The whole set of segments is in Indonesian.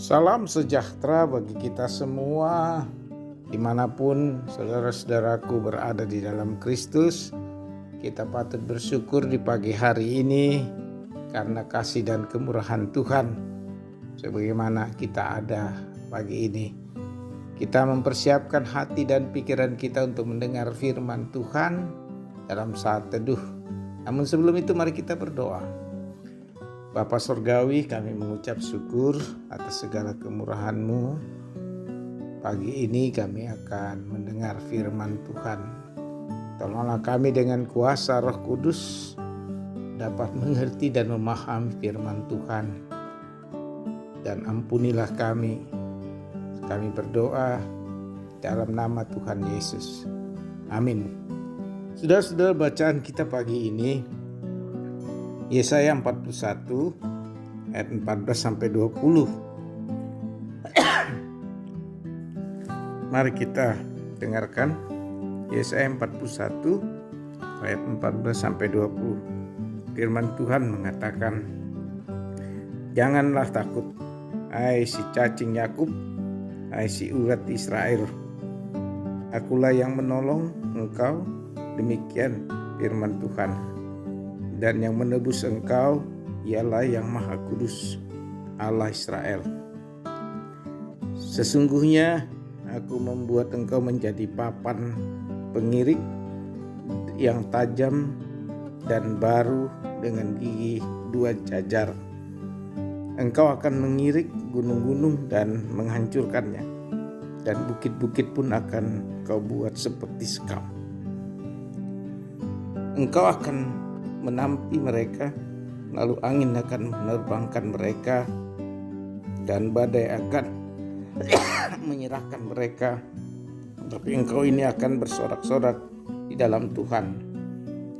Salam sejahtera bagi kita semua, dimanapun saudara-saudaraku berada di dalam Kristus. Kita patut bersyukur di pagi hari ini karena kasih dan kemurahan Tuhan. Sebagaimana kita ada pagi ini, kita mempersiapkan hati dan pikiran kita untuk mendengar firman Tuhan dalam saat teduh. Namun sebelum itu mari kita berdoa. Bapa Surgawi, kami mengucap syukur atas segala kemurahan-Mu. Pagi ini kami akan mendengar firman Tuhan. Tolonglah kami dengan kuasa Roh Kudus dapat mengerti dan memahami firman Tuhan. Dan ampunilah kami. Kami berdoa dalam nama Tuhan Yesus. Amin. Saudara-saudara, bacaan kita pagi ini Yesaya 41 ayat 14-20. Mari kita dengarkan Yesaya 41 ayat 14-20. Firman Tuhan mengatakan, "Janganlah takut, hai si cacing Yakub, hai si urat Israel. Akulah yang menolong engkau, demikian firman Tuhan. Dan yang menebus engkau ialah yang Maha Kudus, Allah Israel. Sesungguhnya aku membuat engkau menjadi papan pengirik yang tajam dan baru dengan gigi dua jajar. Engkau akan mengirik gunung-gunung dan menghancurkannya, dan bukit-bukit pun akan kau buat seperti sekam. Engkau akan menampi mereka, lalu angin akan menerbangkan mereka, dan badai akan menyerahkan mereka. Tapi engkau ini akan bersorak-sorak di dalam Tuhan,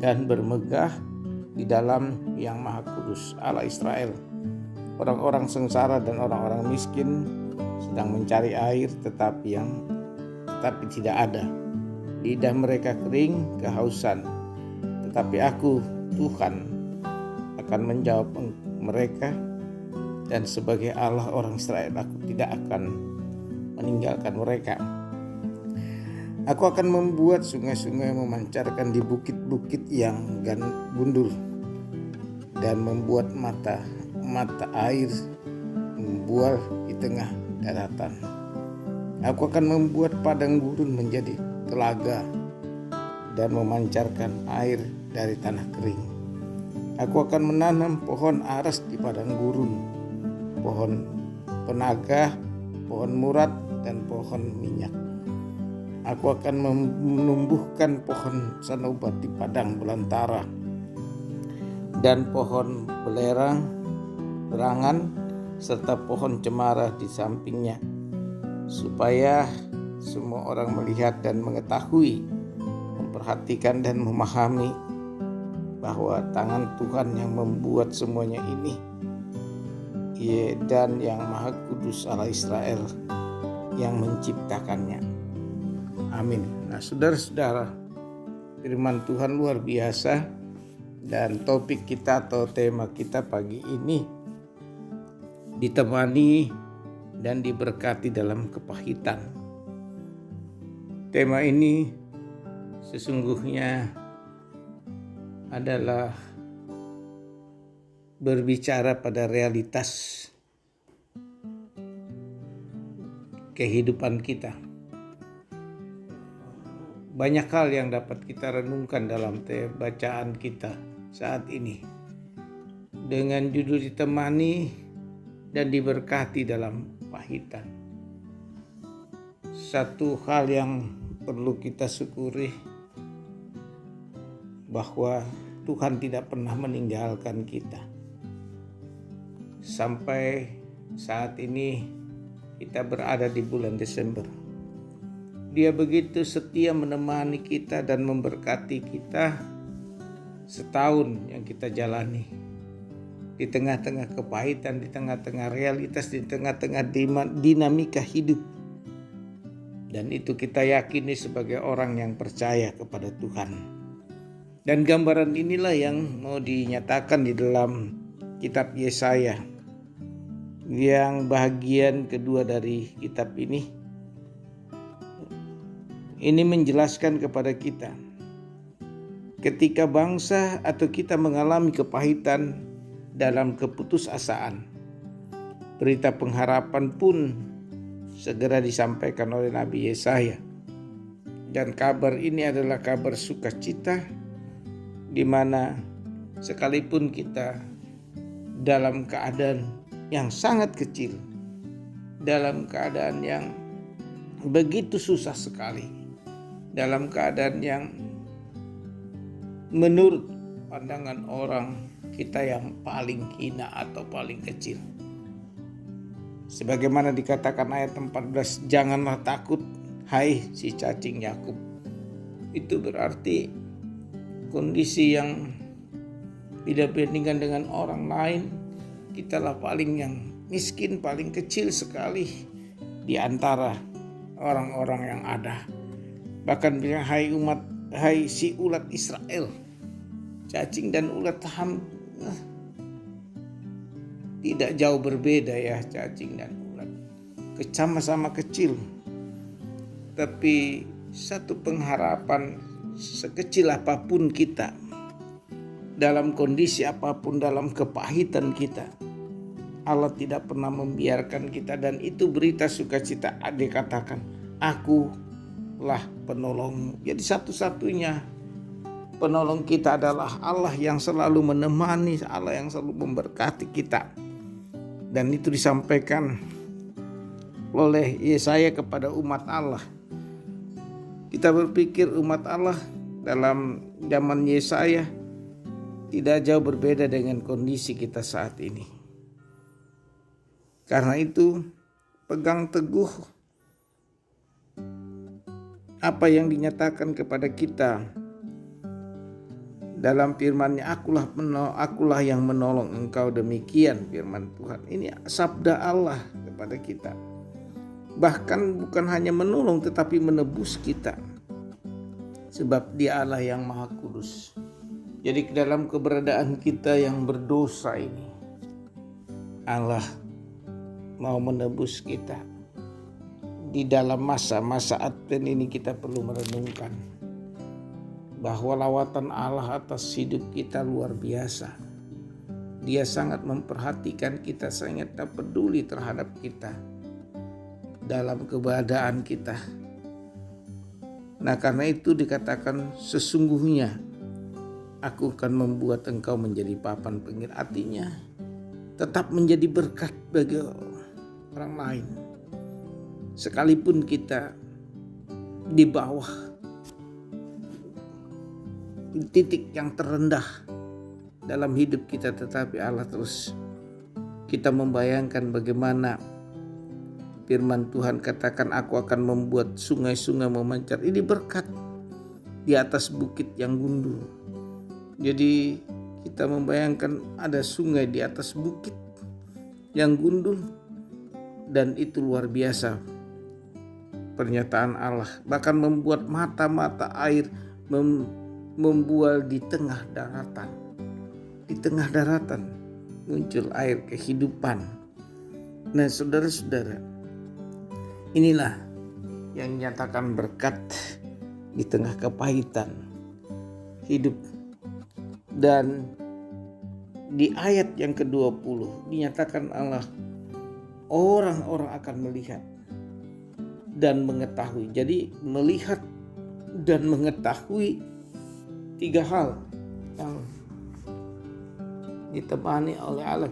dan bermegah di dalam Yang Maha Kudus, Allah Israel. Orang-orang sengsara dan orang-orang miskin sedang mencari air, tetapi tidak ada. Lidah mereka kering kehausan, tetapi aku Tuhan akan menjawab mereka, dan sebagai Allah orang Israel aku tidak akan meninggalkan mereka. Aku akan membuat sungai-sungai memancarkan di bukit-bukit yang gundul, dan membuat mata air membual di tengah daratan. Aku akan membuat padang gurun menjadi telaga, dan memancarkan air dari tanah kering. Aku akan menanam pohon aras di padang gurun, pohon penagah, pohon murad, dan pohon minyak. Aku akan menumbuhkan pohon sanobat di padang belantara, dan pohon berangan, serta pohon cemara di sampingnya, supaya semua orang melihat dan mengetahui, memperhatikan dan memahami bahwa tangan Tuhan yang membuat semuanya ini, dan yang Maha Kudus Allah Israel yang menciptakannya. Amin. Nah, saudara-saudara, firman Tuhan luar biasa, dan topik kita atau tema kita pagi ini ditemani dan diberkati dalam kepahitan. Tema ini sesungguhnya adalah berbicara pada realitas kehidupan kita. Banyak hal yang dapat kita renungkan dalam bacaan kita saat ini. Dengan judul ditemani dan diberkati dalam kepahitan. Satu hal yang perlu kita syukuri, bahwa Tuhan tidak pernah meninggalkan kita. Sampai saat ini kita berada di bulan Desember. Dia begitu setia menemani kita dan memberkati kita setahun yang kita jalani. Di tengah-tengah kepahitan, di tengah-tengah realitas, di tengah-tengah dinamika hidup. Dan itu kita yakini sebagai orang yang percaya kepada Tuhan. Dan gambaran inilah yang mau dinyatakan di dalam kitab Yesaya yang bagian kedua dari kitab ini menjelaskan kepada kita ketika bangsa atau kita mengalami kepahitan dalam keputusasaan, berita pengharapan pun segera disampaikan oleh Nabi Yesaya. Dan kabar ini adalah kabar sukacita, di mana sekalipun kita dalam keadaan yang sangat kecil, dalam keadaan yang begitu susah sekali, dalam keadaan yang menurut pandangan orang kita yang paling hina atau paling kecil. Sebagaimana dikatakan ayat 14, janganlah takut hai si cacing Yakub. Itu berarti kondisi yang tidak bandingkan dengan orang lain, kitalah paling yang miskin, paling kecil sekali di antara orang-orang yang ada. Bahkan bilang hai si ulat Israel, cacing dan ulat tidak jauh berbeda ya, cacing dan ulat sama-sama kecil, tapi satu pengharapan sekecil apapun kita, dalam kondisi apapun, dalam kepahitan kita, Allah tidak pernah membiarkan kita. Dan itu berita sukacita. Dikatakan, akulah penolongmu. Jadi satu-satunya penolong kita adalah Allah yang selalu menemani, Allah yang selalu memberkati kita. Dan itu disampaikan oleh Yesaya kepada umat Allah. Kita berpikir umat Allah dalam zaman Yesaya tidak jauh berbeda dengan kondisi kita saat ini. Karena itu pegang teguh apa yang dinyatakan kepada kita dalam firman-Nya, akulah yang menolong engkau, demikian firman Tuhan. Ini sabda Allah kepada kita. Bahkan bukan hanya menolong tetapi menebus kita. Sebab Dia Allah yang Maha Kudus. Jadi dalam keberadaan kita yang berdosa ini, Allah mau menebus kita. Di dalam masa-masa Advent ini kita perlu merenungkan bahwa lawatan Allah atas hidup kita luar biasa. Dia sangat memperhatikan kita, sangat peduli terhadap kita dalam keberadaan kita. Nah, karena itu dikatakan sesungguhnya aku akan membuat engkau menjadi papan pengingat. Artinya tetap menjadi berkat bagi orang lain. Sekalipun kita di bawah titik yang terendah dalam hidup kita, tetapi Allah terus, kita membayangkan bagaimana firman Tuhan katakan, aku akan membuat sungai-sungai memancar. Ini berkat di atas bukit yang gundul. Jadi kita membayangkan ada sungai di atas bukit yang gundul, dan itu luar biasa pernyataan Allah. Bahkan membuat mata-mata air membual di tengah daratan. Di tengah daratan muncul air kehidupan. Nah, saudara-saudara, inilah yang dinyatakan berkat di tengah kepahitan hidup. Dan di ayat yang ke-20 dinyatakan Allah, orang-orang akan melihat dan mengetahui. Jadi melihat dan mengetahui, tiga hal yang ditemani oleh Allah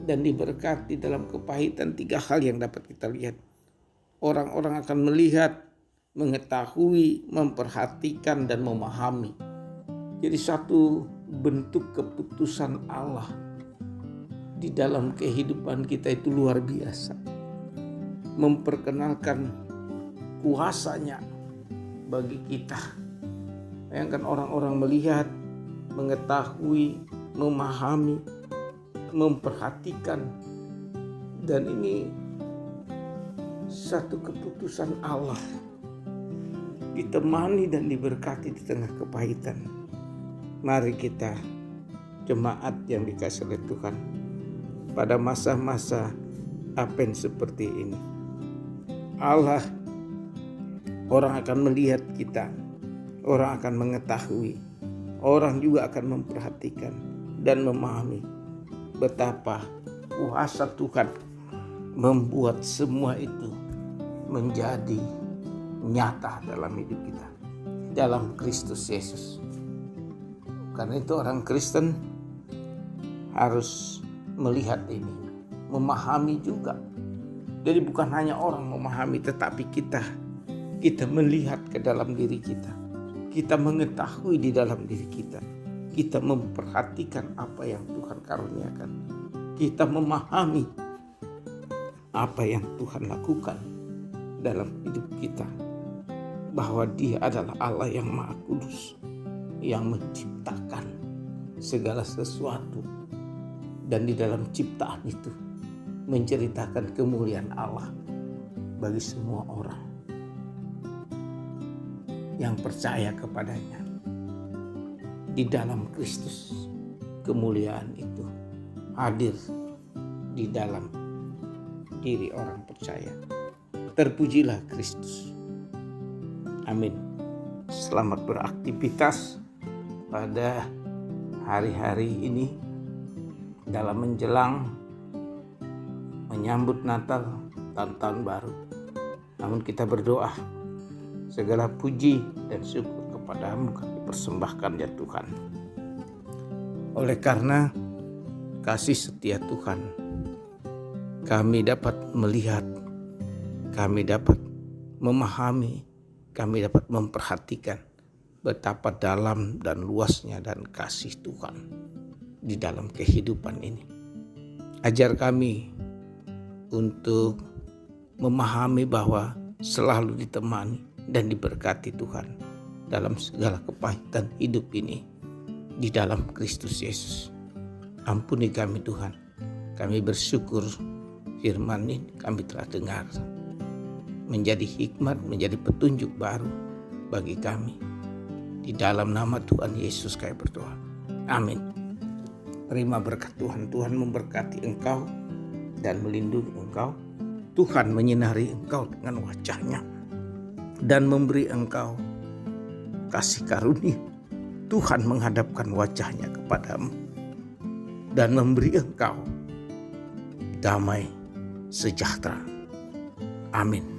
dan diberkati dalam kepahitan. Tiga hal yang dapat kita lihat. Orang-orang akan melihat, mengetahui, memperhatikan, dan memahami. Jadi satu bentuk keputusan Allah di dalam kehidupan kita itu luar biasa. Memperkenalkan kuasanya bagi kita. Bayangkan orang-orang melihat, mengetahui, memahami, memperhatikan. Dan ini satu keputusan Allah, ditemani dan diberkati di tengah kepahitan. Mari kita, jemaat yang dikasihi oleh Tuhan, pada masa-masa apa yang seperti ini. Allah, orang akan melihat kita, orang akan mengetahui, orang juga akan memperhatikan dan memahami betapa kuasa Tuhan membuat semua itu menjadi nyata dalam hidup kita, dalam Kristus Yesus. Karena itu orang Kristen harus melihat ini, memahami juga. Jadi bukan hanya orang memahami, tetapi kita melihat ke dalam diri kita. Kita mengetahui di dalam diri kita. Kita memperhatikan apa yang Tuhan karuniakan. Kita memahami apa yang Tuhan lakukan dalam hidup kita. Bahwa Dia adalah Allah yang Maha Kudus, yang menciptakan segala sesuatu. Dan di dalam ciptaan itu menceritakan kemuliaan Allah bagi semua orang yang percaya kepadanya. Di dalam Kristus, kemuliaan itu hadir di dalam diri orang percaya. Terpujilah Kristus. Amin. Selamat beraktivitas pada hari-hari ini dalam menjelang menyambut Natal dan Tahun Baru. Namun kita berdoa, segala puji dan syukur kepadamu kami persembahkan ya Tuhan. Oleh karena kasih setia Tuhan, kami dapat melihat, kami dapat memahami, kami dapat memperhatikan betapa dalam dan luasnya dan kasih Tuhan di dalam kehidupan ini. Ajar kami untuk memahami bahwa selalu ditemani dan diberkati Tuhan dalam segala kepahitan hidup ini di dalam Kristus Yesus. Ampuni kami Tuhan, kami bersyukur firman ini kami telah dengar, menjadi hikmat, menjadi petunjuk baru bagi kami. Di dalam nama Tuhan Yesus kami berdoa. Amin. Terima berkat Tuhan. Tuhan memberkati engkau dan melindungi engkau. Tuhan menyinari engkau dengan wajah-Nya dan memberi engkau kasih karunia. Tuhan menghadapkan wajah-Nya kepadamu dan memberi engkau damai sejahtera. Amin.